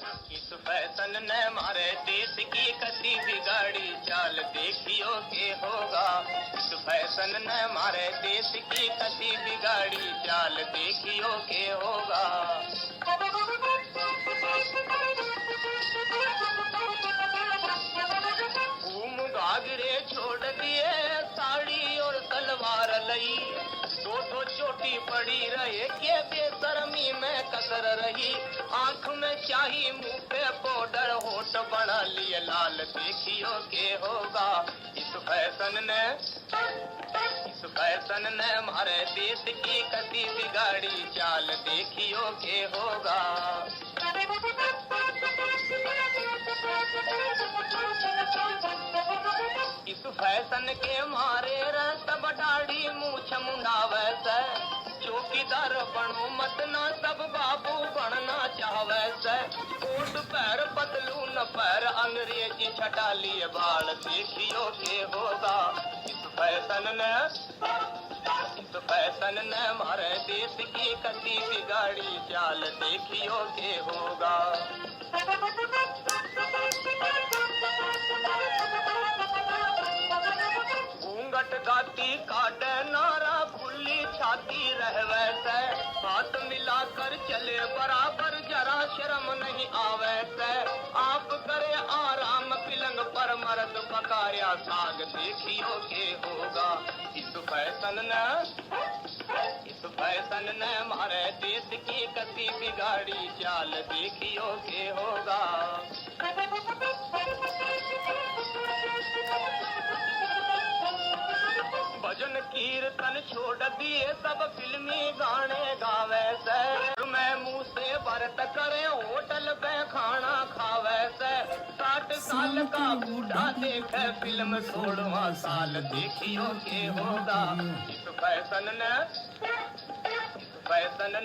इस फैशन ने मारे देश की कसी बिगाड़ी चाल देखियो के होगा। इस फैशन ने मारे देश की कसी बिगाड़ी चाल देखियो के होगा। घूम घाघरे छोड़ दिए साड़ी और सलवार लई, दो चोटी पड़ी रहे के बेशर्मी में कसर रही। आंख में स्याही मुंह पे पाउडर होठ बना लिए लाल देखियो के होगा। इस फैशन ने हमारे देश की कसी बिगाड़ी चाल देखियो के होगा। इस फैशन के मारे सब दाढ़ी मूछ मुंडावे से, चौकीदार बनो मत ना सब बाबू बनना चाहवे से। कोट पैर पतलून पैर अंग्रेजी छटा लिए बाल देखियो के होगा। इस फैशन ने हमारे देश की कसी बिगाड़ी चाल देखियो के होगा। घूंघट गाती काटे नारा खुली छाती रहवे से, हाथ मिलाकर चले बराबर जरा शर्म नहीं आवे से। आप करे आराम पिलंग पर मर्द पकाया साग देखियो के होगा। इस फैशन ने हमारे देश की कसी बिगाड़ी चाल देखियो के होगा। भजन कीर्तन छोड़ दिए सब फिल्मी गाने गावे से, मैं मुंह से व्रत करे होटल पे खाना खावे से। 60 साल का बूढ़ा देखे फिल्म 16वां साल देखियो के होगा। इस फैशन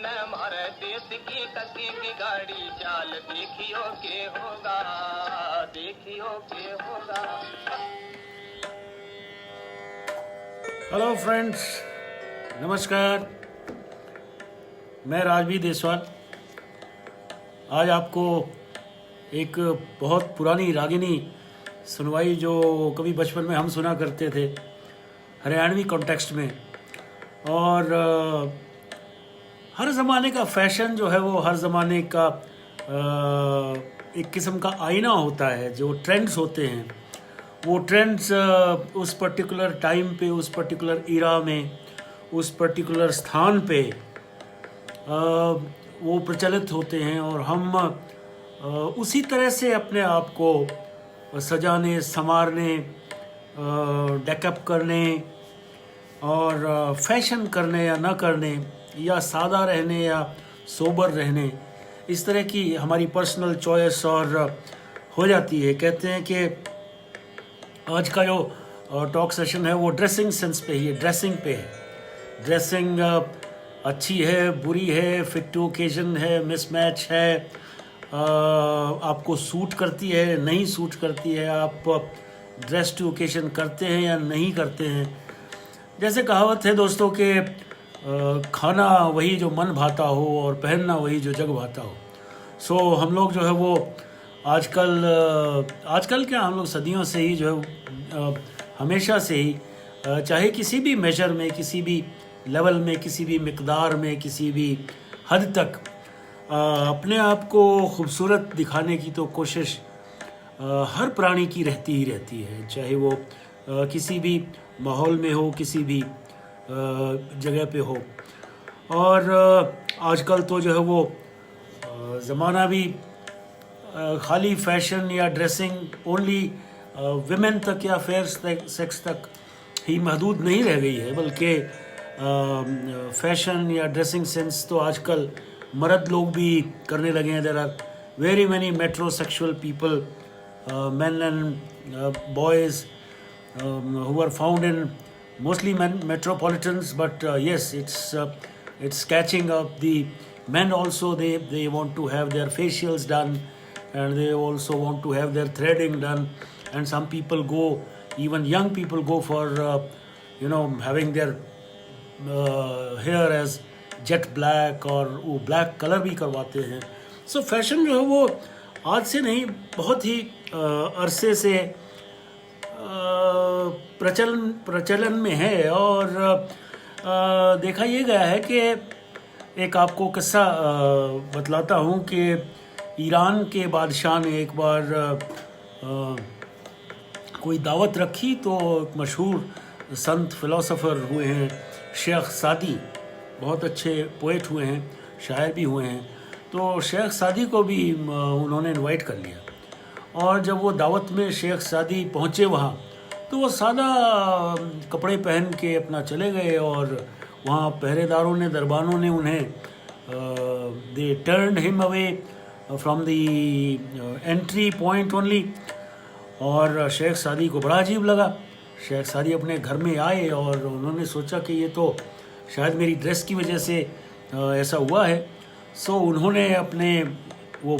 ने हमारे देश की कसी बिगाड़ी चाल देखियो के होगा, देखियो के होगा। हेलो फ्रेंड्स, नमस्कार। मैं राजवीर देसवाल आज आपको एक बहुत पुरानी रागिनी सुनवाई जो कभी बचपन में हम सुना करते थे हरियाणवी कॉन्टेक्स्ट में। और हर ज़माने का फैशन जो है वो हर ज़माने का एक किस्म का आईना होता है। जो ट्रेंड्स होते हैं वो ट्रेंड्स उस पर्टिकुलर टाइम पे, उस पर्टिकुलर इरा में, उस पर्टिकुलर स्थान पे वो प्रचलित होते हैं और हम उसी तरह से अपने आप को सजाने, संवारने, डेकअप करने और फैशन करने या न करने, या सादा रहने या सोबर रहने, इस तरह की हमारी पर्सनल चॉइस और हो जाती है। कहते हैं कि आज का जो टॉक सेशन है वो ड्रेसिंग सेंस पे ही है, ड्रेसिंग पे है। ड्रेसिंग अच्छी है, बुरी है, फिट टू ओकेजन है, मिसमैच है, आपको सूट करती है, नहीं सूट करती है, आप ड्रेस टू ओकेजन करते हैं या नहीं करते हैं। जैसे कहावत है दोस्तों कि खाना वही जो मन भाता हो और पहनना वही जो जग भाता हो। सो हम लोग जो है वो आजकल क्या, हम लोग सदियों से ही जो है हमेशा से ही चाहे किसी भी मेजर में, किसी भी लेवल में, किसी भी मिकदार में, किसी भी हद तक अपने आप को खूबसूरत दिखाने की तो कोशिश हर प्राणी की रहती ही रहती है, चाहे वो किसी भी माहौल में हो, किसी भी जगह पे हो। और आजकल तो जो है वो ज़माना भी खाली फैशन या ड्रेसिंग ओनली विमेन तक या फेयर सेक्स तक ही महदूद नहीं रह गई है, बल्कि फैशन या ड्रेसिंग सेंस तो आजकल मर्द लोग भी करने लगे हैं। There are very many metrosexual people, men and boys who are found in mostly metropolitans, but yes, it's catching up. The men also, they want to have their facials done, and they also want to have their threading done. And some people go, even young people go for having their hair as jet black, और वो black color भी करवाते हैं। So fashion जो है वो आज से नहीं, बहुत ही अरसे से प्रचलन में है। और देखा ये गया है कि एक आपको किस्सा बतलाता हूँ कि ईरान के बादशाह ने एक बार कोई दावत रखी, तो एक मशहूर संत फिलोसोफर हुए हैं शेख सादी, बहुत अच्छे पोएट हुए हैं, शायर भी हुए हैं। तो शेख सादी को भी उन्होंने इनवाइट कर लिया। और जब वो दावत में शेख सादी पहुँचे वहाँ, तो वो सादा कपड़े पहन के अपना चले गए। और वहाँ पहरेदारों ने, दरबानों ने उन्हें दे turned him away from the entry point only. और शेख सादी को बड़ा अजीब लगा। शेख सादी अपने घर में आए और उन्होंने सोचा कि ये तो शायद मेरी ड्रेस की वजह से ऐसा हुआ है। सो उन्होंने अपने वो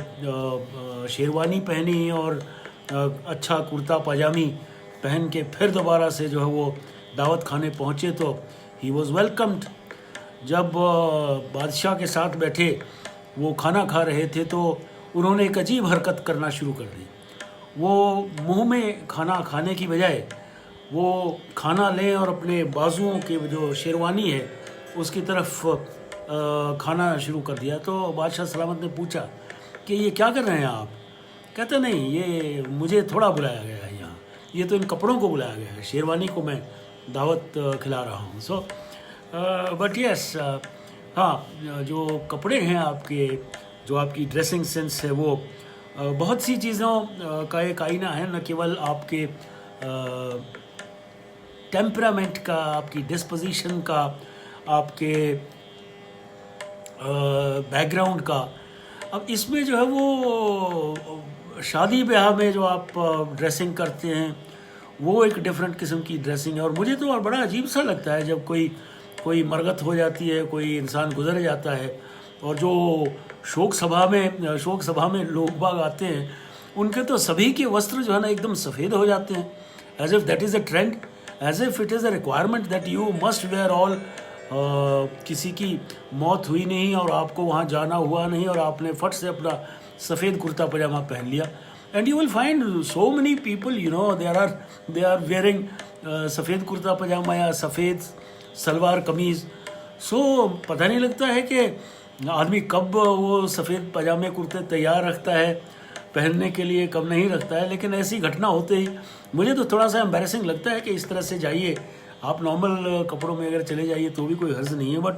शेरवानी पहनी और अच्छा कुर्ता पजामी पहन के फिर दोबारा से जो है वो दावत खाने पहुँचे। तो ही वॉज़ वेलकम्ड। जब बादशाह के साथ बैठे वो खाना खा रहे थे, तो उन्होंने एक अजीब हरकत करना शुरू कर दी। वो मुंह में खाना खाने की बजाय वो खाना लें और अपने बाजुओं के जो शेरवानी है उसकी तरफ खाना शुरू कर दिया। तो बादशाह सलामत ने पूछा कि ये क्या कर रहे हैं आप? कहते नहीं, ये मुझे थोड़ा बुलाया गया है यहाँ, ये तो इन कपड़ों को बुलाया गया है, शेरवानी को मैं दावत खिला रहा हूँ। सो बट यस, हाँ, जो कपड़े हैं आपके, जो आपकी ड्रेसिंग सेंस है, वो बहुत सी चीज़ों का एक आईना है। न केवल आपके टेम्परामेंट का, आपकी डिस्पोजिशन का, आपके बैकग्राउंड का। अब इसमें जो है वो शादी ब्याह में जो आप ड्रेसिंग करते हैं वो एक डिफरेंट किस्म की ड्रेसिंग है। और मुझे तो बड़ा अजीब सा लगता है जब कोई मरगत हो जाती है, कोई इंसान गुजर जाता है और जो शोक सभा में लोग बाग आते हैं, उनके तो सभी के वस्त्र जो है ना एकदम सफ़ेद हो जाते हैं, as if that is a trend, as if it is a requirement that you must wear all. किसी की मौत हुई नहीं और आपको वहाँ जाना हुआ नहीं और आपने फट से अपना सफ़ेद कुर्ता पजामा पहन लिया। And you will find so many people, you know, they are wearing सफ़ेद कुर्ता पजामा या सफ़ेद सलवार कमीज़। सो पता नहीं लगता है कि आदमी कब वो सफ़ेद पजामे कुर्ते तैयार रखता है पहनने के लिए, कब नहीं रखता है। लेकिन ऐसी घटना होते ही मुझे तो थोड़ा सा एम्बैरेसिंग लगता है कि इस तरह से जाइए, आप नॉर्मल कपड़ों में अगर चले जाइए तो भी कोई हर्ज नहीं है। बट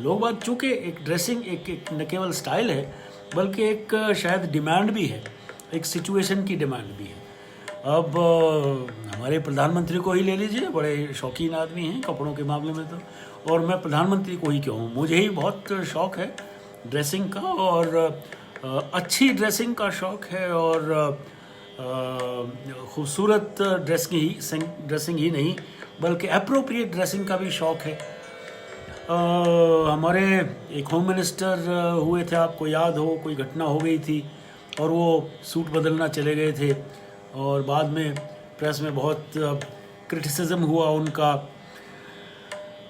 लोग बात, चूँकि एक ड्रेसिंग एक न केवल स्टाइल है बल्कि एक शायद डिमांड भी है, एक सिचुएशन की डिमांड भी है। अब हमारे प्रधानमंत्री को ही ले लीजिए, बड़े शौकीन आदमी हैं कपड़ों के मामले में तो। और मैं प्रधानमंत्री को ही क्यों हूँ, मुझे ही बहुत शौक़ है ड्रेसिंग का, और अच्छी ड्रेसिंग का शौक़ है, और खूबसूरत ड्रेसिंग ही नहीं बल्कि अप्रोप्रिएट ड्रेसिंग का भी शौक़ है। हमारे एक होम मिनिस्टर हुए थे, आपको याद हो, कोई घटना हो गई थी और वो सूट बदलना चले गए थे और बाद में प्रेस में बहुत क्रिटिसिज्म हुआ उनका।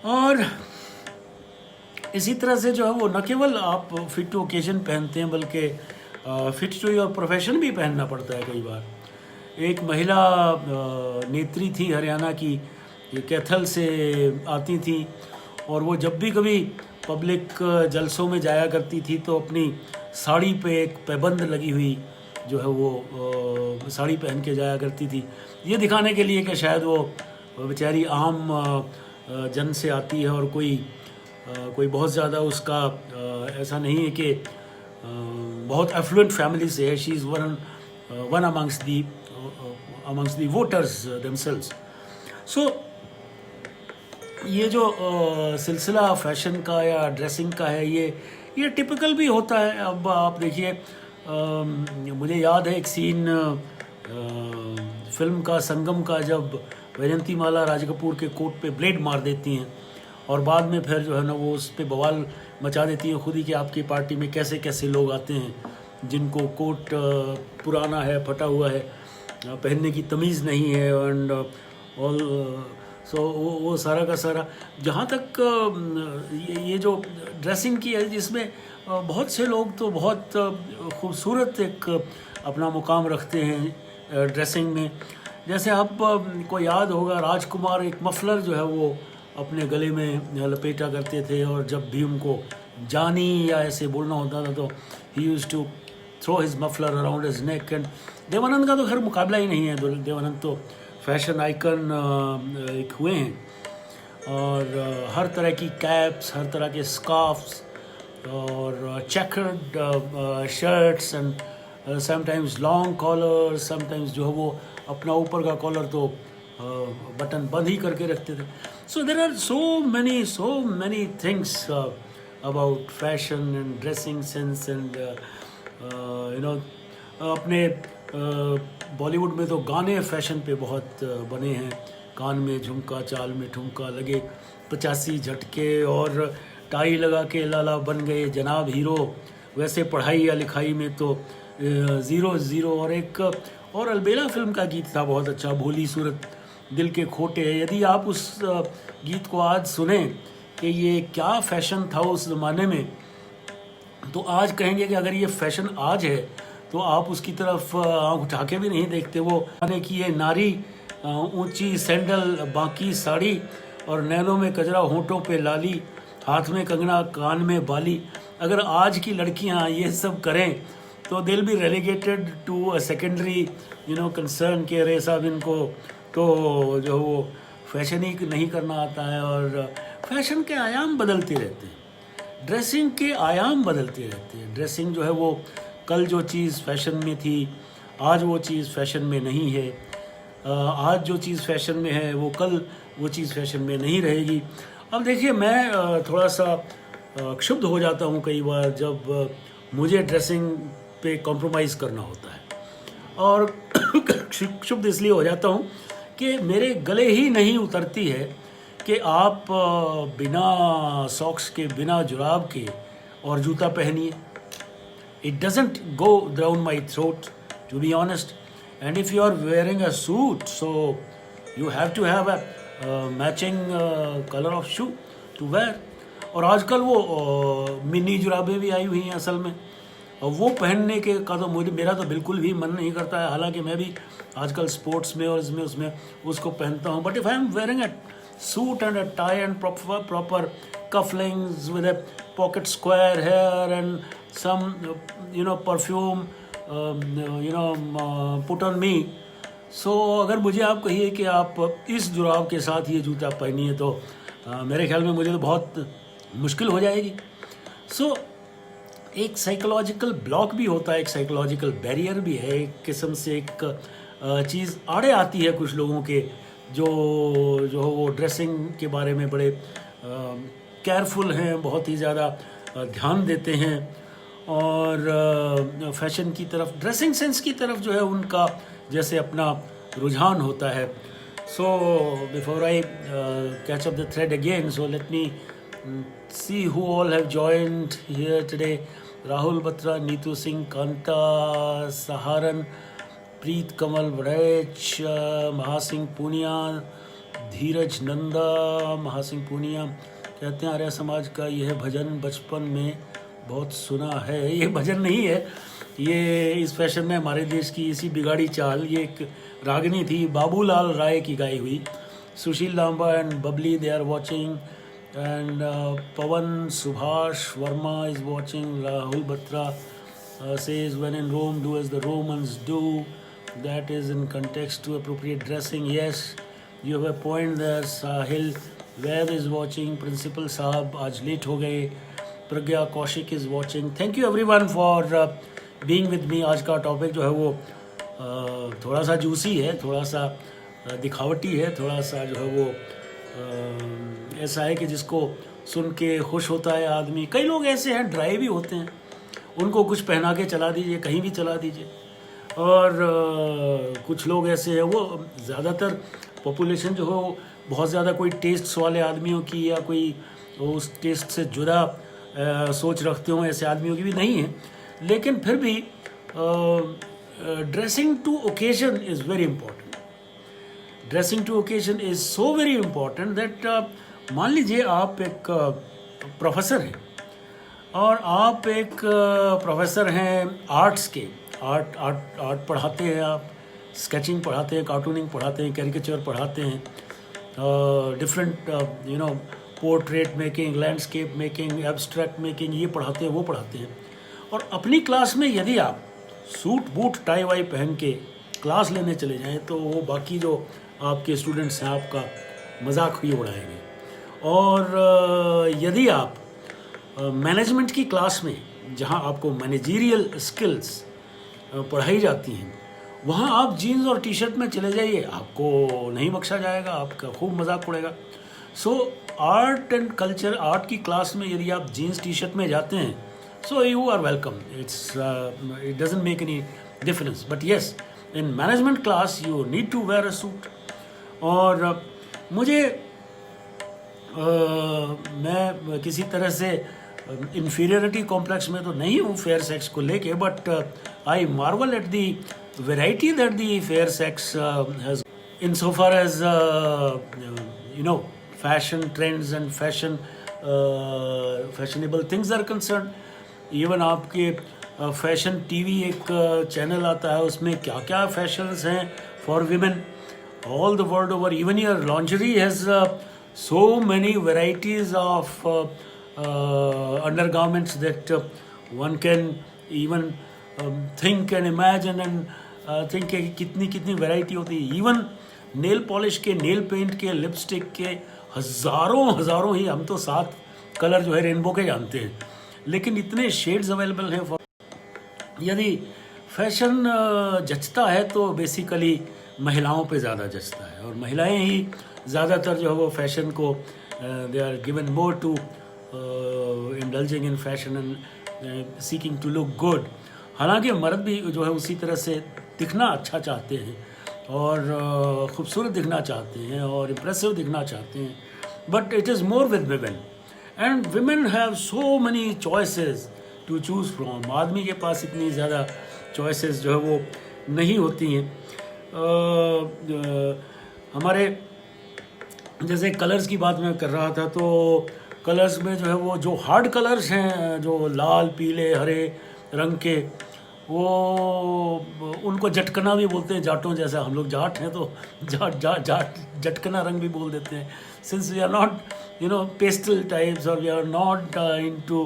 और इसी तरह से जो है वो न केवल आप फिट टू ओकेजन पहनते हैं बल्कि फिट टू योर प्रोफेशन भी पहनना पड़ता है कई बार। एक महिला नेत्री थी हरियाणा की, ये कैथल से आती थी और वो जब भी कभी पब्लिक जलसों में जाया करती थी तो अपनी साड़ी पे एक पैबंद लगी हुई जो है वो साड़ी पहन के जाया करती थी, ये दिखाने के लिए कि शायद वो बेचारी आम जन से आती है और कोई बहुत ज़्यादा उसका ऐसा नहीं है कि बहुत एफ्लुएंट फैमिली से है। She is one amongst the voters themselves. So ये जो सिलसिला फैशन का या ड्रेसिंग का है, ये टिपिकल भी होता है। अब आप देखिए, मुझे याद है एक सीन फिल्म का संगम का, जब वैजयंती माला राज कपूर के कोट पे ब्लेड मार देती हैं और बाद में फिर जो है ना वो उस पर बवाल मचा देती हैं खुद ही कि आपकी पार्टी में कैसे कैसे लोग आते हैं जिनको कोट पुराना है, फटा हुआ है, पहनने की तमीज़ नहीं है, एंड ऑल। सो वो सारा का सारा, जहाँ तक ये जो ड्रेसिंग की है जिसमें बहुत से लोग तो बहुत खूबसूरत एक अपना मुकाम रखते हैं ड्रेसिंग में। जैसे आप को याद होगा, राजकुमार एक मफलर जो है वो अपने गले में लपेटा करते थे, और जब भी उनको जानी या ऐसे बोलना होता था तो ही used to through his muffler around his neck. And Devanand का तो खैर मुकाबला ही नहीं है, देवानंद तो फैशन आइकन एक हुए हैं, और हर तरह की कैप्स, हर तरह के स्कार्फ्स और checkered shirts and sometimes long collar, sometimes जो है वो अपना ऊपर का कॉलर तो बटन बंद ही करके रखते थे। So there are so many things about fashion and dressing sense and you know. अपने बॉलीवुड में तो गाने फैशन पे बहुत बने हैं, कान में झुमका चाल में ठुमका लगे 85 झटके और टाई लगा के लाला बन गए जनाब हीरो, वैसे पढ़ाई या लिखाई में तो 0-0। और एक और अलबेला फिल्म का गीत था बहुत अच्छा, भोली सूरत दिल के खोटे। यदि आप उस गीत को आज सुने कि ये क्या फैशन था उस ज़माने में, तो आज कहेंगे कि अगर ये फैशन आज है तो आप उसकी तरफ आँख उठा के भी नहीं देखते। वो यानी कि ये नारी ऊंची सैंडल बाकी साड़ी और नैनों में कजरा होंठों पे लाली, हाथ में कंगना कान में बाली। अगर आज की लड़कियां ये सब करें तो they will be relegated to a secondary concern के रे साहब, इनको तो जो वो फैशन ही नहीं करना आता है। और फैशन के आयाम बदलते रहते हैं, ड्रेसिंग के आयाम बदलते रहते हैं। ड्रेसिंग जो है वो कल जो चीज़ फैशन में थी आज वो चीज़ फैशन में नहीं है, आज जो चीज़ फैशन में है वो कल वो चीज़ फैशन में नहीं रहेगी। अब देखिए, मैं थोड़ा सा क्षुब्ध हो जाता हूँ कई बार जब मुझे ड्रेसिंग पे कॉम्प्रोमाइज़ करना होता है, और क्षुब्ध इसलिए हो जाता हूँ कि मेरे गले ही नहीं उतरती है कि आप बिना सॉक्स के, बिना जुराब के और जूता पहनिए। It doesn't go down my throat, to be honest. And if you are wearing a suit, so you have to have a matching color of shoe to wear. और आजकल वो मिनी जुराबें भी आई हुई हैं असल में, और वो पहनने के का तो मेरा तो बिल्कुल भी मन नहीं करता है। हालांकि मैं भी आजकल स्पोर्ट्स में और इसमें उसमें उसको पहनता हूँ। But if I am wearing a suit and a tie and proper cufflinks with a pocket square hair and some perfume put on me, so अगर मुझे आप कहिए कि आप इस जुराब के साथ ये जूता पहनिए तो मेरे ख्याल में मुझे तो बहुत मुश्किल हो जाएगी। सो एक साइकोलॉजिकल ब्लॉक भी होता है, एक साइकोलॉजिकल बैरियर भी है, एक किस्म से एक चीज़ आड़े आती है कुछ लोगों के जो वो ड्रेसिंग के बारे में बड़े केयरफुल हैं, बहुत ही ज़्यादा ध्यान देते हैं, और फैशन की तरफ, ड्रेसिंग सेंस की तरफ जो है उनका जैसे अपना रुझान होता है। So before I catch up the thread again, so let me see who all have joined here today. Rahul Batra, Neetu Singh, Kanta Saharan, Preet Kamal Waraich, Mahasingh Poonia, Dheeraj Nanda, Mahasingh Poonia कहते हैं आर्य समाज का यह भजन बचपन में बहुत सुना है। ये भजन नहीं है, ये इस फैशन में हमारे देश की इसी बिगाड़ी चाल, ये एक रागनी थी बाबूलाल राय की गाई हुई। Sushil Lamba and Babli they are watching, and Pawan Subhash Verma is watching. Rahul Batra says when in Rome do as the Romans do, that is in context to appropriate dressing. Yes, you have a point there. Sahil Vaid is watching, principal साहब आज late हो गए, Pragya Kaushik is watching. Thank you everyone for being with me. आज का topic जो है वो थोड़ा सा जूसी है, थोड़ा सा दिखावटी है, थोड़ा सा जो है वो ऐसा है कि जिसको सुन के खुश होता है आदमी। कई लोग ऐसे हैं ड्राई भी होते हैं, उनको कुछ पहना के चला दीजिए, कहीं भी चला दीजिए। और कुछ लोग ऐसे हैं, वो ज़्यादातर पॉपुलेशन जो हो बहुत ज़्यादा कोई टेस्ट्स वाले आदमियों की या कोई उस टेस्ट से जुदा सोच रखते हो ऐसे आदमियों की भी नहीं है, लेकिन फिर भी dressing to occasion is very important. Dressing to occasion is so very important that मान लीजिए आप एक प्रोफेसर हैं, और आप एक प्रोफेसर हैं आर्ट्स के, आर्ट पढ़ाते हैं आप, स्केचिंग पढ़ाते हैं, कार्टूनिंग पढ़ाते हैं, कैरिकेचर पढ़ाते हैं, different portrait making, landscape making, abstract making, ये पढ़ाते हैं, वो पढ़ाते हैं। और अपनी क्लास में यदि आप सूट बूट टाई वाई पहन के क्लास लेने चले जाएं तो वो बाकी जो आपके स्टूडेंट्स हैं आपका मजाक ही उड़ाएंगे। और यदि आप मैनेजमेंट की क्लास में, जहां आपको मैनेजरियल स्किल्स पढ़ाई जाती हैं, वहाँ आप जीन्स और टी शर्ट में चले जाइए, आपको नहीं बख्शा जाएगा, आपका खूब मजाक उड़ेगा। So art and culture, art की क्लास में यदि आप जीन्स टी शर्ट में जाते हैं, so you are welcome, it doesn't make any difference. But yes, in management class you need to wear a suit. और मुझे मैं किसी तरह से इंफीरियरिटी कॉम्प्लेक्स में तो नहीं हूँ फेयर सेक्स को लेके, but I Marvel at the variety that the fair sex has insofar as fashion trends and fashionable things are concerned. Even आपके फैशन टीवी एक चैनल आता है, उसमें क्या क्या फैशंस हैं for women all the world over. Even your lingerie has so many varieties of undergarments that one can even think and imagine and think कि कितनी कितनी वैरायटी होती है। इवन नेल पॉलिश के, नेल पेंट के, lipstick के हज़ारों ही, हम तो 7 कलर जो है रेनबो के जानते हैं, लेकिन इतने शेड्स अवेलेबल हैं। यदि फैशन जचता है तो बेसिकली महिलाओं पे ज़्यादा जचता है, और महिलाएं ही ज़्यादातर जो है वो फैशन को they are given more to indulging in fashion and seeking to look good. हालांकि मर्द भी जो है उसी तरह से दिखना अच्छा चाहते हैं और ख़ूबसूरत दिखना चाहते हैं और इम्प्रेसिव दिखना चाहते हैं, but it is more with women, and women have so many choices to choose from. आदमी के पास इतनी ज़्यादा चॉइसेस जो है वो नहीं होती हैं। हमारे जैसे कलर्स की बात मैं कर रहा था, तो कलर्स में जो है वो जो हार्ड कलर्स हैं, जो लाल, पीले, हरे रंग के, वो उनको जटकना भी बोलते हैं, जाटों जैसा। हम लोग जाट हैं तो जटकना रंग भी बोल देते हैं। Since we are not pastel types और we are not into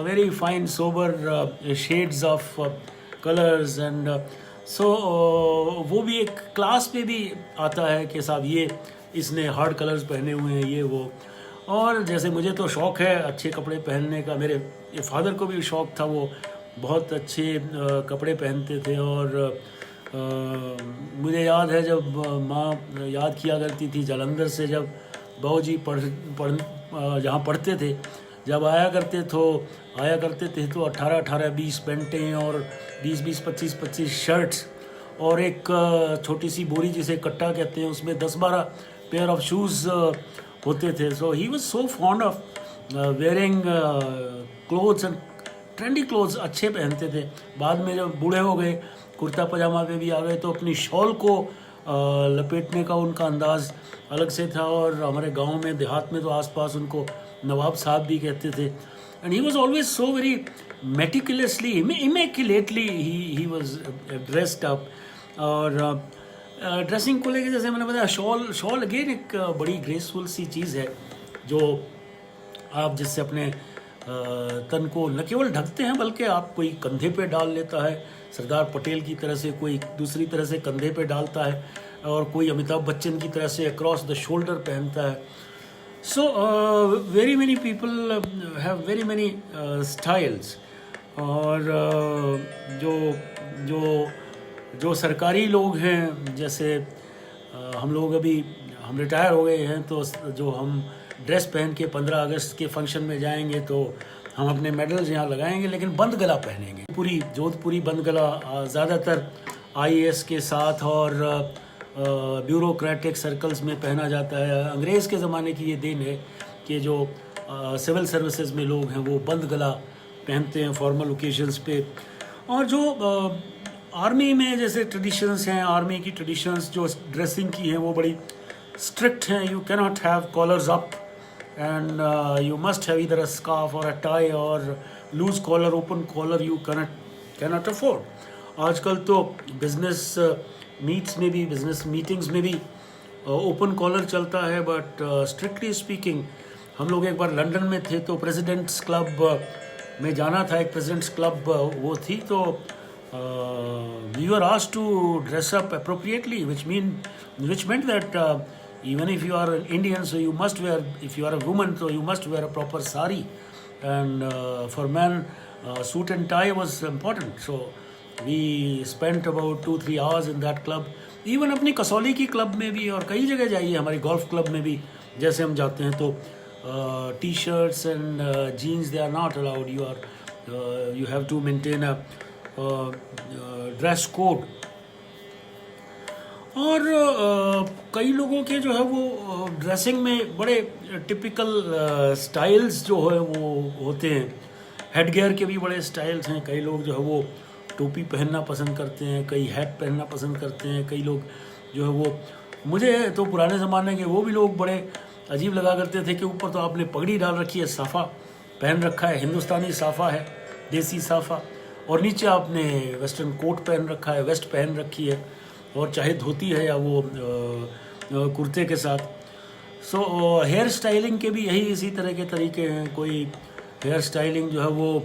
very fine sober shades of colours, and so वो भी एक क्लास पे भी आता है कि साहब ये इसने हार्ड कलर्स पहने हुए हैं, ये वो। और जैसे मुझे तो शौक़ है अच्छे कपड़े पहनने का, मेरे फादर को भी शौक़ था, वो बहुत अच्छे कपड़े पहनते थे। और मुझे याद है जब माँ याद किया करती थी, जालंधर से जब बाबूजी जहाँ पढ़ते थे, जब आया करते थे तो 18-20 पैंटें और 20-20, 25-25 शर्ट्स और एक छोटी सी बोरी जिसे कट्टा कहते हैं, उसमें 10-12 पेयर ऑफ शूज़ होते थे। So he was so fond of wearing clothes and trendy clothes, अच्छे पहनते थे। बाद में जब बूढ़े हो गए, कुर्ता पजामा पे भी आ गए, तो अपनी शॉल को लपेटने का उनका अंदाज़ अलग से था। और हमारे गांव में, देहात में तो आसपास उनको नवाब साहब भी कहते थे। And he was always so very meticulously, immaculately he was dressed up. और ड्रेसिंग को लेकर जैसे मैंने बताया, शॉल अगेन एक बड़ी ग्रेसफुल सी चीज़ है, जो आप जिससे अपने तन को न केवल ढकते हैं बल्कि आप कोई कंधे पे डाल लेता है, सरदार पटेल की तरह से कोई दूसरी तरह से कंधे पे डालता है, और कोई अमिताभ बच्चन की तरह से अक्रॉस द शोल्डर पहनता है। So very many people have very many styles. और जो सरकारी लोग हैं, जैसे हम लोग अभी हम रिटायर हो गए हैं, तो जो हम ड्रेस पहन के 15 अगस्त के फंक्शन में जाएंगे तो हम अपने मेडल्स यहाँ लगाएंगे, लेकिन बंद गला पहनेंगे। पूरी जोधपुरी बंद गला ज़्यादातर आईएएस के साथ और ब्यूरोक्रेटिक सर्कल्स में पहना जाता है। अंग्रेज़ के ज़माने की ये देन है कि जो सिविल सर्विसेज में लोग हैं वो बंद गला पहनते हैं फॉर्मल ओकेजन्स पे। और जो आर्मी में जैसे ट्रेडिशंस हैं, आर्मी की ट्रेडिशंस जो ड्रेसिंग की हैं वो बड़ी स्ट्रिक्ट हैं। You cannot have collars up and you must have either a scarf or a tie or loose collar, open collar you cannot afford. आजकल तो बिजनेस मीट्स में भी, बिजनेस मीटिंग्स में भी ओपन कॉलर चलता है, बट स्ट्रिक्टली स्पीकिंग हम लोग एक बार लंदन में थे तो प्रेसिडेंट्स क्लब में जाना था, एक प्रेसिडेंट्स क्लब वो थी, तो we were asked to dress up appropriately, which meant that even if you are an Indian, so you must wear, if you are a woman, so you must wear a proper sari, and for men suit and tie was important. So we spent about 2-3 hours in that club. Even अपनी कसौली की club में भी और कई जगह जाइए, हमारी golf club में भी जैसे हम जाते हैं तो T shirts and jeans they are not allowed, you have to maintain a dress code. और कई लोगों के जो है वो ड्रेसिंग में बड़े टिपिकल स्टाइल्स जो है वो होते हैं. हेड गियर के भी बड़े स्टाइल्स हैं. कई लोग जो है वो टोपी पहनना पसंद करते हैं, कई हैट पहनना पसंद करते हैं, कई लोग जो है वो, मुझे तो पुराने ज़माने के वो भी लोग बड़े अजीब लगा करते थे कि ऊपर तो आपने पगड़ी डाल रखी है, साफ़ा पहन रखा है, हिंदुस्तानी साफ़ा है, देसी साफ़ा, और नीचे आपने वेस्टर्न कोट पहन रखा है, वेस्ट पहन रखी है, और चाहे धोती है या वो कुर्ते के साथ. सो हेयर स्टाइलिंग के भी यही इसी तरह के तरीके हैं. कोई हेयर स्टाइलिंग जो है वो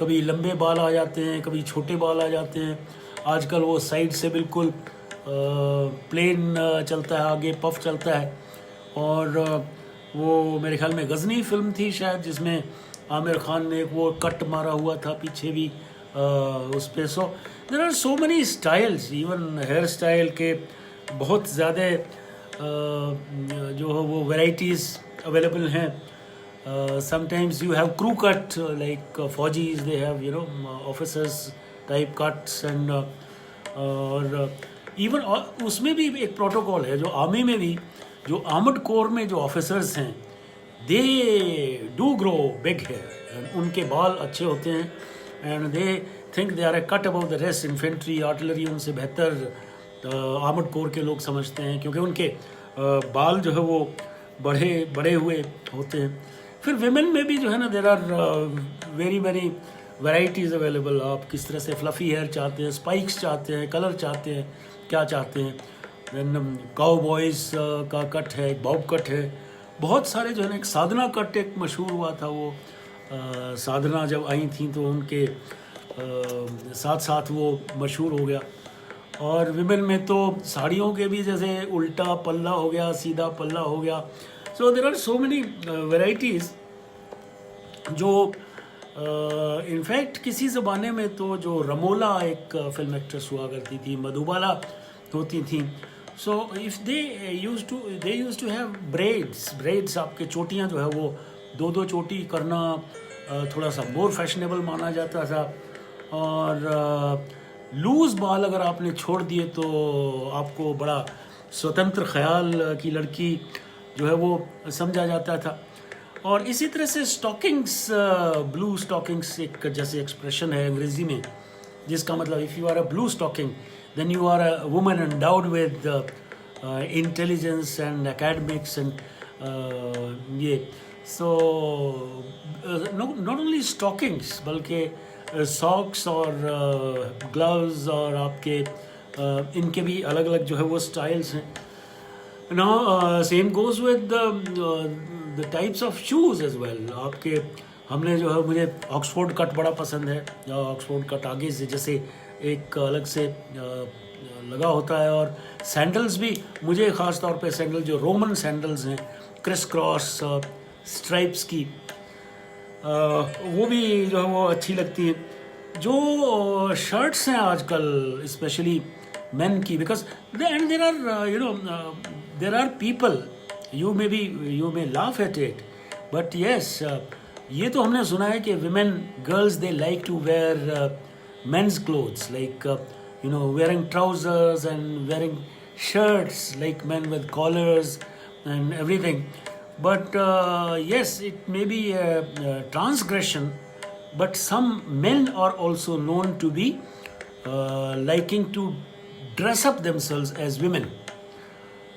कभी लंबे बाल आ जाते हैं, कभी छोटे बाल आ जाते हैं. आजकल वो साइड से बिल्कुल प्लेन चलता है, आगे पफ चलता है. और वो मेरे ख्याल में गजनी फिल्म थी शायद, जिसमें आमिर खान ने वो कट मारा हुआ था पीछे भी उस पे. So there are so many styles, even hair style के बहुत ज़्यादा जो है वो वैराइटीज़ अवेलेबल हैं. Sometimes you have crew cut, like Fauji's, they have, you know, officers type cuts, and और even उसमें भी एक प्रोटोकॉल है जो आर्मी में भी, जो आर्मड कोर में जो ऑफिसर्स हैं, they do grow big hair, उनके बाल अच्छे होते हैं, and they think they are a cut about the rest. Infantry, artillery उनसे बेहतर आर्मड कोर के लोग समझते हैं, क्योंकि उनके बाल जो है वो बड़े हुए होते हैं. फिर विमेन में भी जो है ना, there are very many varieties available. आप किस तरह से फ्लफ़ी हेयर चाहते हैं, स्पाइक्स चाहते हैं, कलर चाहते हैं, क्या चाहते हैं. देन काउ बॉयज़ का कट है, बॉब कट है, बहुत सारे जो है ना. एक साधना कट एक मशहूर हुआ था, वो साधना जब आई थी तो उनके साथ साथ वो मशहूर हो गया. और विमेन में तो साड़ियों के भी जैसे उल्टा पल्ला हो गया, सीधा पल्ला हो गया. So there are so many varieties जो इनफैक्ट किसी ज़माने में तो जो रमोला एक फिल्म एक्ट्रेस हुआ करती थी, मधुबाला होती थी. So if they use to have braids, आपके चोटियाँ जो है वो 2-2 चोटी करना थोड़ा सा मोर फैशनेबल माना जाता था. और लूज़ बाल अगर आपने छोड़ दिए तो आपको बड़ा स्वतंत्र ख्याल की लड़की जो है वो समझा जाता था. और इसी तरह से स्टॉकिंग्स, ब्लू स्टॉकिंग्स एक जैसे एक्सप्रेशन है अंग्रेज़ी में, जिसका मतलब if you are a blue stocking then you are a woman endowed with intelligence and academics and ये. सो नॉट ओनली स्टॉकिंग्स बल्कि सॉक्स और ग्लव्स और आपके इनके भी अलग अलग जो है वो स्टाइल्स हैं. Now same goes with the types of shoes as well. आपके हमने जो है, मुझे ऑक्सफोर्ड कट बड़ा पसंद है. ऑक्सफोर्ड कट आगे से जैसे एक अलग से लगा होता है. और सैंडल्स भी मुझे ख़ास तौर पे सैंडल जो रोमन सैंडल्स हैं, क्रिस क्रॉस स्ट्राइप्स की, वो भी जो है वो अच्छी लगती है. जो शर्ट्स हैं आजकल स्पेशली men की, because and there are there are people, you may laugh at it, but yes, ये तो हमने सुना है कि girls they like to wear men's clothes, like wearing trousers and wearing shirts like men with collars and everything. But yes, it may be a transgression, but some men are also known to be liking to dress up themselves as women.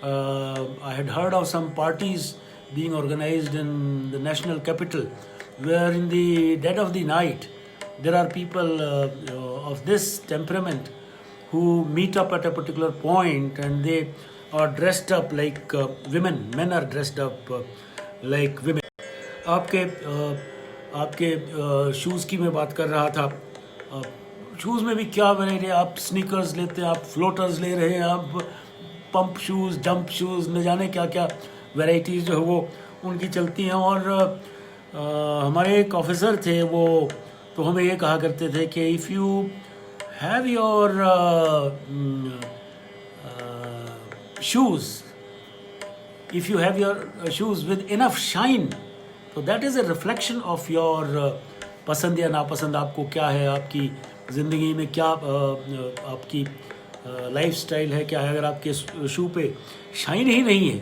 I had heard of some parties being organized in the national capital, where in the dead of the night there are people of this temperament who meet up at a particular point and they are dressed up like women. Men are dressed up like women. आपके shoes की मैं बात कर रहा था. Shoes में भी क्या वैरायटी है. आप स्नीकर्स लेते हैं, आप फ्लोटर्स ले रहे हैं, आप पंप शूज़, जंप शूज़, न जाने क्या क्या वैरायटीज़ जो है वो उनकी चलती हैं. और हमारे एक ऑफिसर थे, वो तो हमें ये कहा करते थे कि if you have your shoes, if you have your shoes with enough shine, so that is a reflection of your पसंद या नापसंद. आपको क्या है, आपकी ज़िंदगी में क्या आपकी लाइफ स्टाइल है, क्या है. अगर आपके शू पे शाइन ही नहीं है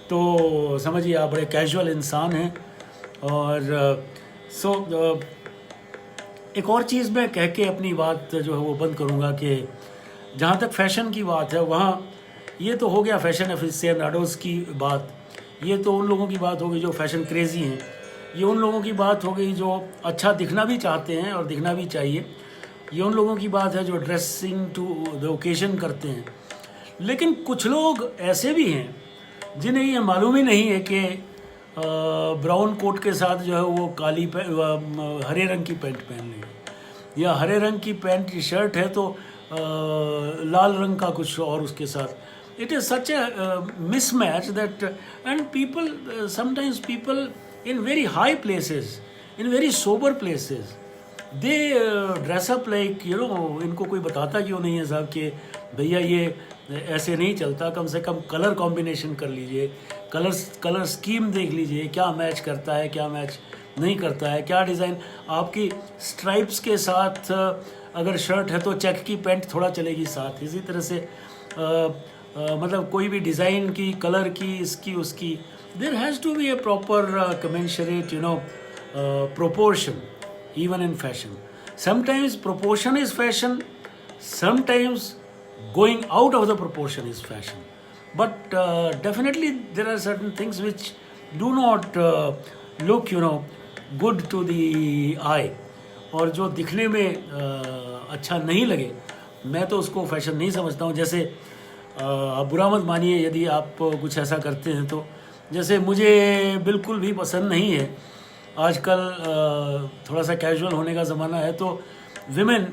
तो समझिए आप बड़े कैजुअल इंसान हैं. और एक और चीज़ मैं कह के अपनी बात जो है वो बंद करूँगा कि जहाँ तक फैशन की बात है, वहाँ ये तो हो गया फैशन एफिशिएंटाडोज़ की बात. ये तो उन लोगों की बात हो गई जो फैशन क्रेज़ी हैं. ये उन लोगों की बात हो गई जो अच्छा दिखना भी चाहते हैं और दिखना भी चाहिए. ये उन लोगों की बात है जो ड्रेसिंग टू द ओकेजन करते हैं. लेकिन कुछ लोग ऐसे भी हैं जिन्हें ये मालूम ही नहीं है कि ब्राउन कोट के साथ जो है वो हरे रंग की पैंट पहन लें, या हरे रंग की पैंट की शर्ट है तो लाल रंग का कुछ और उसके साथ. It is such a mismatch that and people sometimes people in very high places, in very sober places, they dress up like इनको कोई बताता क्यों नहीं है साहब कि भैया ये ऐसे नहीं चलता. कम से कम कलर कॉम्बिनेशन कर लीजिए, कलर स्कीम देख लीजिए, क्या मैच करता है, क्या मैच नहीं करता है, क्या डिज़ाइन. आपकी स्ट्राइप्स के साथ अगर शर्ट है तो चेक की पैंट थोड़ा चलेगी साथ. इसी तरह से मतलब कोई भी डिज़ाइन की, कलर की, इसकी उसकी, there has to be a proper commensurate proportion even in fashion. Sometimes proportion is fashion, sometimes going out of the proportion is fashion. But definitely there are certain things which do not look good to the eye. और जो दिखने में अच्छा नहीं लगे, मैं तो उसको फैशन नहीं समझता हूँ. जैसे आप बुरा मत मानिए यदि आप कुछ ऐसा करते हैं तो. जैसे मुझे बिल्कुल भी पसंद नहीं है, आजकल थोड़ा सा कैजुअल होने का ज़माना है, तो women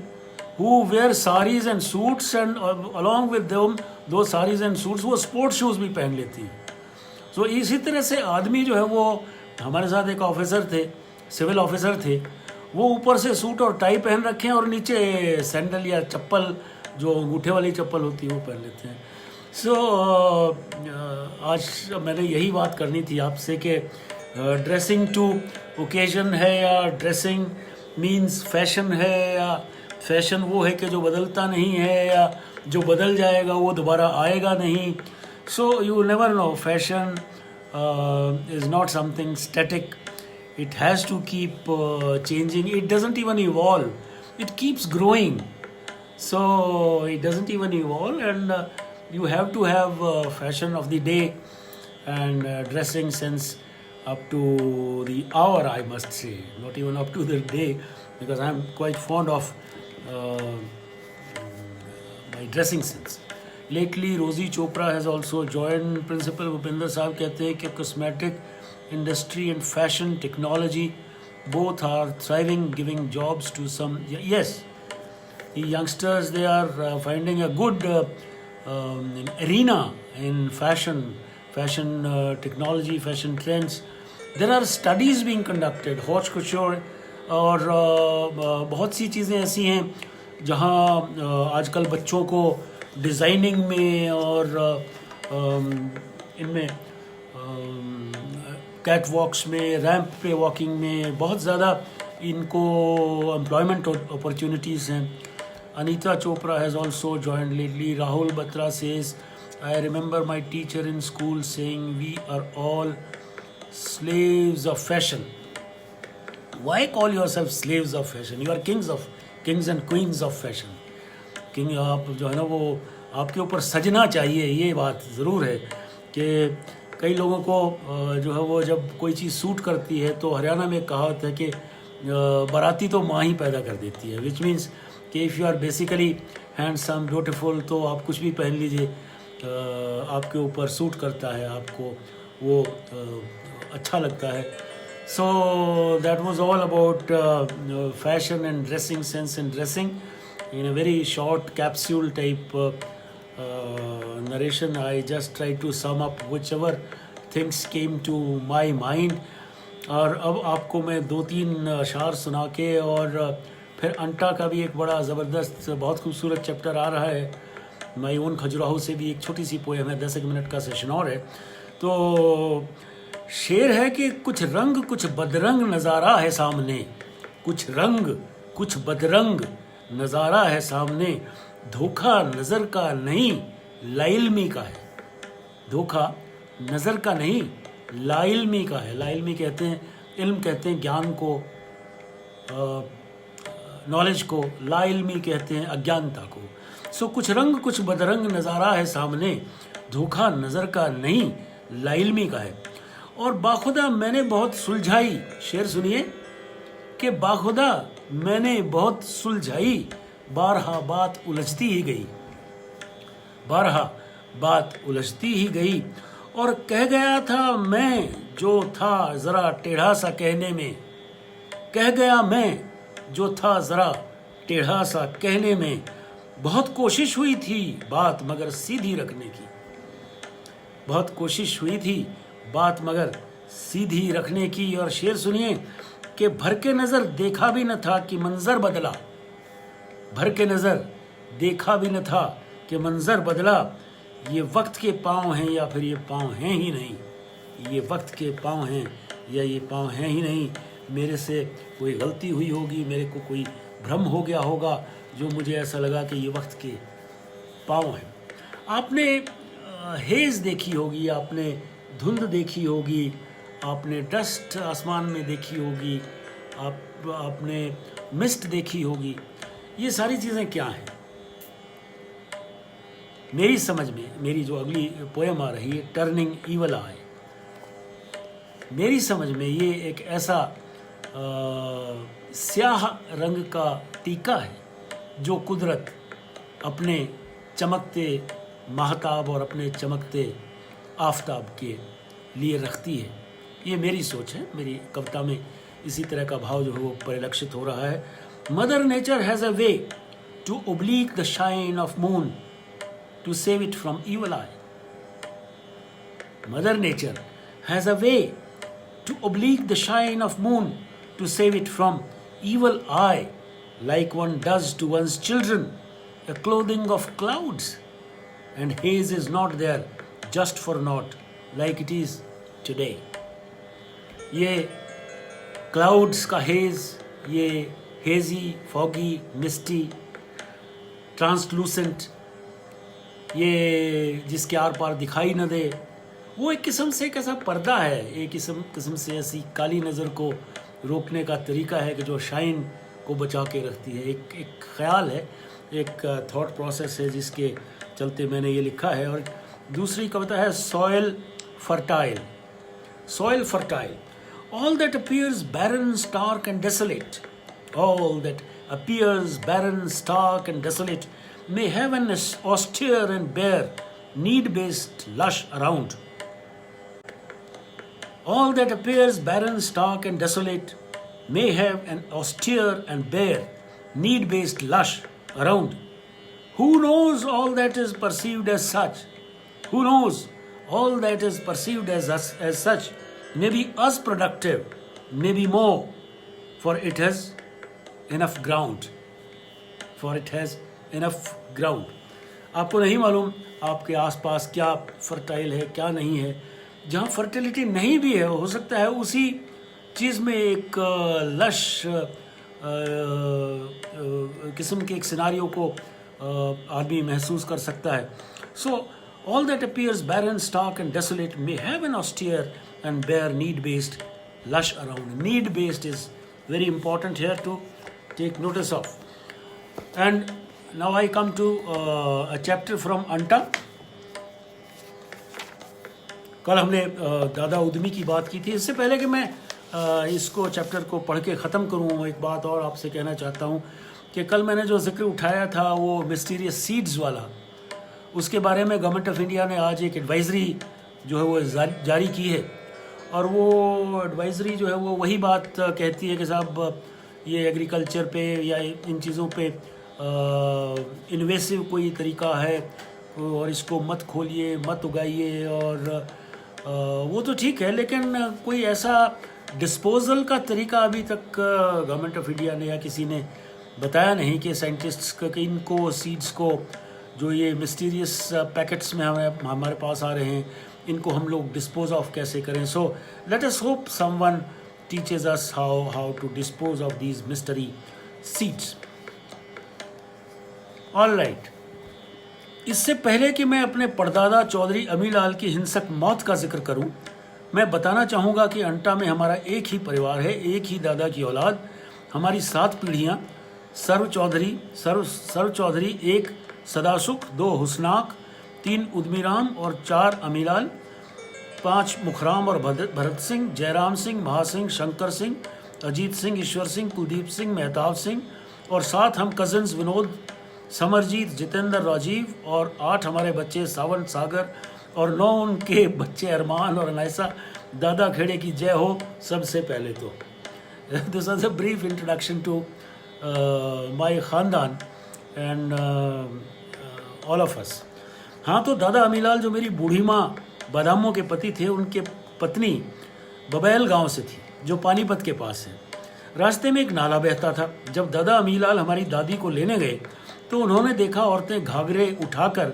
who wear saris and suits and along with those saris and suits वो स्पोर्ट्स शूज़ भी पहन लेती हैं. तो इसी तरह से आदमी जो है वो, हमारे साथ एक ऑफिसर थे, सिविल ऑफिसर थे, वो ऊपर से सूट और टाई पहन रखे हैं और नीचे सैंडल या चप्पल, जो अंगूठे वाली चप्पल होती है, वो पहन लेते हैं. आज मैंने यही बात करनी थी आपसे कि ड्रेसिंग टू ओकेजन है या ड्रेसिंग मीन्स फैशन है, या फैशन वो है कि जो बदलता नहीं है या जो बदल जाएगा वो दोबारा आएगा नहीं. So you never know. Fashion is not something static. It has to keep changing. It doesn't even evolve. It keeps growing. So it doesn't even evolve, and you have to have fashion of the day and dressing sense up to the hour, I must say. Not even up to the day, because I'm quite fond of my dressing sense. Lately, Rosie Chopra has also joined. Principal Bhupinder Saab कहते हैं कि cosmetic industry and fashion technology both are thriving, giving jobs to some. Yes, the youngsters, they are finding a good arena in fashion technology, fashion trends. There are studies being conducted, haute couture, और बहुत सी चीज़ें ऐसी हैं जहाँ आजकल बच्चों को designing में और इनमें कैट वॉक्स में, रैम्प पे वॉकिंग में बहुत ज़्यादा इनको एम्प्लॉयमेंट अपॉर्चुनिटीज़ हैं. Anita Chopra has also joined lately. Rahul Batra says, I remember my teacher in school saying we are all slaves of fashion. Why call yourself slaves of fashion? You are kings and queens of fashion. King आप जो है ना वो आपके ऊपर सजना चाहिए. ये बात ज़रूर है कि कई लोगों को जो है वो जब कोई चीज़ सूट करती है तो हरियाणा में कहावत है कि बाराती तो माँ ही पैदा कर देती है, विच मीन्स कि if you are basically handsome beautiful तो आप कुछ भी पहन लीजिए, आपके ऊपर सूट करता है, आपको वो अच्छा लगता है. So that was all about fashion and dressing sense and dressing in a very short capsule type narration. I just tried to sum up whichever things came to my mind. और अब आपको मैं 2-3 अशार सुना के और फिर अंटा का भी एक बड़ा ज़बरदस्त बहुत खूबसूरत चैप्टर आ रहा है. माई ओन खजुराहो से भी एक छोटी सी पोएम है, 10 मिनट का सेशन और है. तो शेर है कि कुछ रंग कुछ बदरंग नज़ारा है सामने, कुछ रंग कुछ बदरंग नज़ारा है सामने, धोखा नज़र का नहीं लाइल्मी का है. धोखा नज़र का नहीं लाइल्मी का है. लाइल्मी कहते हैं, इल्म कहते हैं ज्ञान को, नॉलेज को. लाइल्मी कहते हैं अज्ञानता को. सो कुछ रंग कुछ बदरंग नज़ारा है सामने, धोखा नज़र का नहीं लाइल्मी का है. और बाखुदा मैंने बहुत सुलझाई, शेर सुनिए कि बाखुदा मैंने बहुत सुलझाई, बारहा बात उलझती ही गई, बारहा बात उलझती ही गई. और कह गया था मैं जो था ज़रा टेढ़ा सा कहने में, कह गया मैं जो था ज़रा टेढ़ा सा कहने में, बहुत कोशिश हुई थी बात मगर सीधी रखने की, बहुत कोशिश हुई थी बात मगर सीधी रखने की. और शेर सुनिए कि भर के नज़र देखा भी न था कि मंजर बदला, भर के नज़र देखा भी न था कि मंजर बदला. ये वक्त के पाँव हैं या फिर ये पाँव हैं ही नहीं, ये वक्त के पाँव हैं या ये पाँव हैं ही नहीं. मेरे से कोई गलती हुई होगी, मेरे को कोई भ्रम हो गया होगा जो मुझे ऐसा लगा कि ये वक्त के पाँव हैं. आपने हेज़ देखी होगी, आपने धुंध देखी होगी, आपने डस्ट आसमान में देखी होगी, आपने मिस्ट देखी होगी. ये सारी चीज़ें क्या हैं? मेरी समझ में, मेरी जो अगली पोएम आ रही है टर्निंग ईवल आई, मेरी समझ में ये एक ऐसा स्याह रंग का टीका है जो कुदरत अपने चमकते महताब और अपने चमकते आफताब के लिए रखती है. ये मेरी सोच है, मेरी कविता में इसी तरह का भाव जो है वो परिलक्षित हो रहा है. Mother nature has a way to oblique the shine of moon to save it from evil eye. Mother nature has a way to oblique the shine of moon to save it from evil eye, like one does to one's children a clothing of clouds, and haze is not there just for naught like it is today. ये clouds का hedge, ये hazy, foggy, मिस्टी, translucent, ये जिसके are पार दिखाई न दे, वो एक किस्म से एक ऐसा पर्दा है, एक किस्म से ऐसी काली नज़र को रोकने का तरीका है कि जो शाइन को बचा के रखती है. एक ख्याल है, एक थॉट प्रोसेस है जिसके चलते मैंने ये लिखा है. और दूसरी कविता है soil fertile. Soil fertile. All that appears barren, stark and desolate, all that appears barren, stark and desolate, may have an austere and bare, need-based lush around. All that appears barren, stark and desolate, may have an austere and bare, need-based lush around. Who knows all that is perceived as such? Who knows all that is perceived as such? May be as productive, may be more, for it has enough ground. For it has enough ground. आपको नहीं मालूम आपके आसपास क्या fertile है क्या नहीं है. जहाँ फर्टिलिटी नहीं भी है, हो सकता है उसी चीज़ में एक लश किस्म के एक सिनारियो को आदमी महसूस कर सकता है. So all that appears barren, stark and desolate may have an austere and bare need-based lush around. Need-based is very important here to take notice of. And now I come to a chapter from Anta कल हमने दादा उद्यमी की बात की थी। इससे पहले कि मैं इसको चैप्टर को पढ़ के ख़त्म करूँ, एक बात और आपसे कहना चाहता हूँ कि कल मैंने जो जिक्र उठाया था वो मिस्टीरियस सीड्स वाला, उसके बारे में गवर्नमेंट ऑफ इंडिया ने आज एक एडवाइजरी जो है वो जारी की है। और वो एडवाइजरी जो है वो वही बात कहती है कि साहब ये एग्रीकल्चर पे या इन चीज़ों पे इन्वेसिव कोई तरीका है और इसको मत खोलिए, मत उगाइए। और वो तो ठीक है, लेकिन कोई ऐसा डिस्पोजल का तरीका अभी तक गवर्नमेंट ऑफ इंडिया ने या किसी ने बताया नहीं कि साइंटिस्ट्स कि इनको सीड्स को जो ये मिस्टीरियस पैकेट्स में हमारे पास आ रहे हैं, इनको हम लोग डिस्पोज ऑफ कैसे करें। So let us hope someone teaches us how to dispose of these mystery seeds. All right, इससे पहले कि मैं अपने परदादा चौधरी अमीलाल की हिंसक मौत का जिक्र करूं, मैं बताना चाहूँगा कि अंटा में हमारा एक ही परिवार है, एक ही दादा की औलाद, हमारी 7 पीढ़ियाँ। सर्व चौधरी, 1 सदासुख, 2 हुसनाक, 3 उद्मीराम और 4 अमीलाल, 5 मुखराम और भरत सिंह, जयराम सिंह, महासिंह, शंकर सिंह, अजीत सिंह, ईश्वर सिंह, कुलदीप सिंह, मेहताब सिंह, और 7 हम कजन्स विनोद, समरजीत, जितेंद्र, राजीव, और 8 हमारे बच्चे सावन, सागर, और 9 उनके बच्चे अरमान और अनायसा। दादा खेड़े की जय हो। सबसे पहले तो this was a brief introduction to my ख़ानदान एंड ऑल ऑफ अस। हाँ, तो दादा अमीलाल जो मेरी बूढ़ी माँ बादामों के पति थे, उनके पत्नी बबैल गांव से थी जो पानीपत के पास है। रास्ते में एक नाला बहता था। जब दादा अमीलाल हमारी दादी को लेने गए तो उन्होंने देखा औरतें घाघरे उठाकर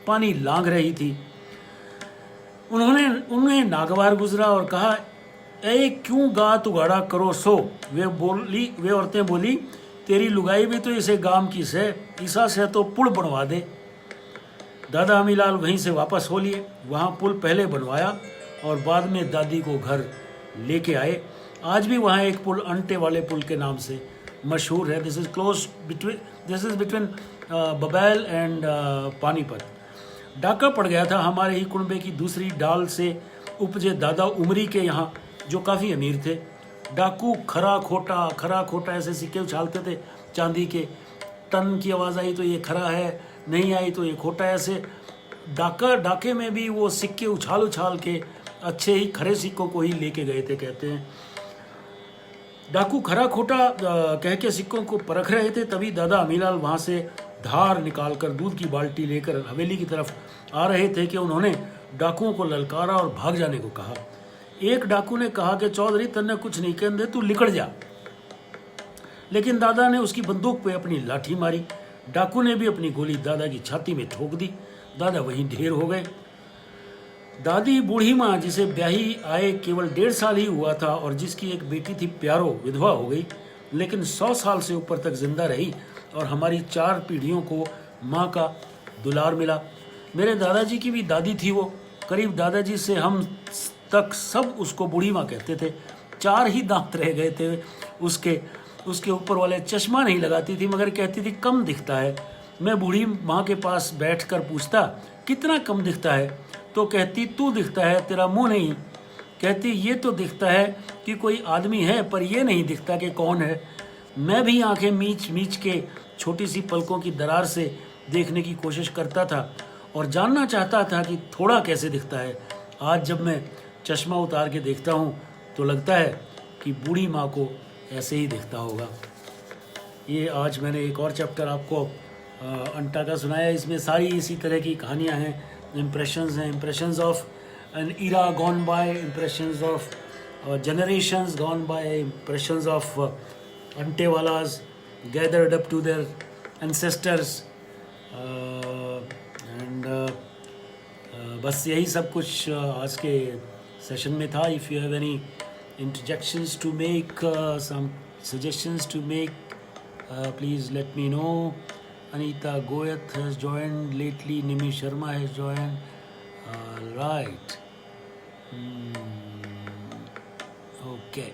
पानी लांघ रही थी। उन्हें नागवार गुजरा और कहा, ए क्यों गात उगाड़ा करो सो। वे औरतें बोली, तेरी लुगाई भी तो इसे गांव की से, ईसा से तो पुल बनवा दे। दादा अमीलाल वहीं से वापस हो लिए। वहाँ पुल पहले बनवाया और बाद में दादी को घर लेके आए। आज भी वहाँ एक पुल अंटे वाले पुल के नाम से मशहूर है। This is between Babail and Panipat. डाका पड़ गया था हमारे ही कुनबे की दूसरी डाल से उपजे दादा उमरी के यहाँ, जो काफ़ी अमीर थे। डाकू खरा खोटा ऐसे सिक्के उछालते थे चांदी के। टन की आवाज़ आई तो ये खरा है, नहीं आई तो ये खोटा। ऐसे डाके में भी वो सिक्के उछाल के अच्छे ही खरे सिक्कों को ही लेके गए थे, कहते हैं। डाकू खरा खोटा कह के सिक्कों को परख रहे थे, तभी दादा अमीलाल वहाँ से धार निकालकर दूध की बाल्टी लेकर हवेली की तरफ आ रहे थे कि उन्होंने डाकुओं को ललकारा और भाग जाने को कहा। एक डाकू ने कहा कि चौधरी तन्ने कुछ नहीं कहते, तू निकल जा। लेकिन दादा ने उसकी बंदूक पे अपनी लाठी मारी। डाकू ने भी अपनी गोली दादा की छाती में ठोक दी। दादा वहीं ढेर हो गए। दादी बूढ़ी माँ, जिसे ब्याही आए केवल 1.5 साल ही हुआ था और जिसकी एक बेटी थी प्यारो, विधवा हो गई, लेकिन 100 साल से ऊपर तक जिंदा रही और हमारी 4 पीढ़ियों को माँ का दुलार मिला। मेरे दादाजी की भी दादी थी वो, करीब दादाजी से हम तक सब उसको बूढ़ी माँ कहते थे। 4 ही दांत रह गए थे उसके ऊपर वाले। चश्मा नहीं लगाती थी मगर कहती थी कम दिखता है। मैं बूढ़ी माँ के पास बैठकर पूछता, कितना कम दिखता है? तो कहती, तू दिखता है, तेरा मुंह नहीं। कहती, ये तो दिखता है कि कोई आदमी है, पर ये नहीं दिखता कि कौन है। मैं भी आंखें मीच के छोटी सी पलकों की दरार से देखने की कोशिश करता था और जानना चाहता था कि थोड़ा कैसे दिखता है। आज जब मैं चश्मा उतार के देखता हूँ तो लगता है कि बूढ़ी माँ को ऐसे ही दिखता होगा। ये आज मैंने एक और चैप्टर आपको अंटा का सुनाया। इसमें सारी इसी तरह की कहानियाँ हैं, इम्प्रेशंस हैं, impressions of N Ira gone by, impressions of generations gone by, impressions of Antewalas gathered up to their ancestors, and बस यही सब कुछ आज के सेशन में था. If you have any interjections to make, some suggestions to make, please let me know. Anita Goyat has joined lately. Nimi Sharma has joined. All right. Okay.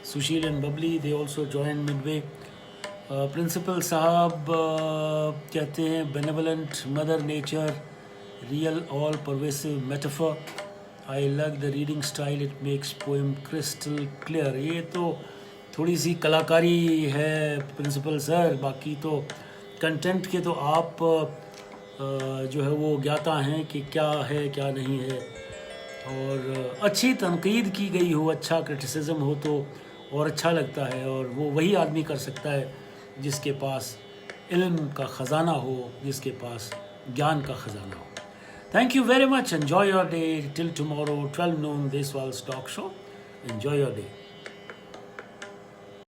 Sushil and Bubbly, they also joined midway. Principal Sahab कहते हैं benevolent mother nature real, all pervasive metaphor. I like the reading style, it makes poem crystal clear. ये तो थोड़ी सी कलाकारी है principal sir, बाकी तो content के तो आप जो है वो ज्ञाता हैं कि क्या है क्या नहीं है। और अच्छी तनकीद की गई हो, अच्छा क्रिटिसिज्म हो तो और अच्छा लगता है, और वो वही आदमी कर सकता है जिसके पास इल्म का ख़जाना हो, जिसके पास ज्ञान का ख़जाना हो। Thank you very much. Enjoy your day till tomorrow, 12 noon, Deswal's talk show. Enjoy your day.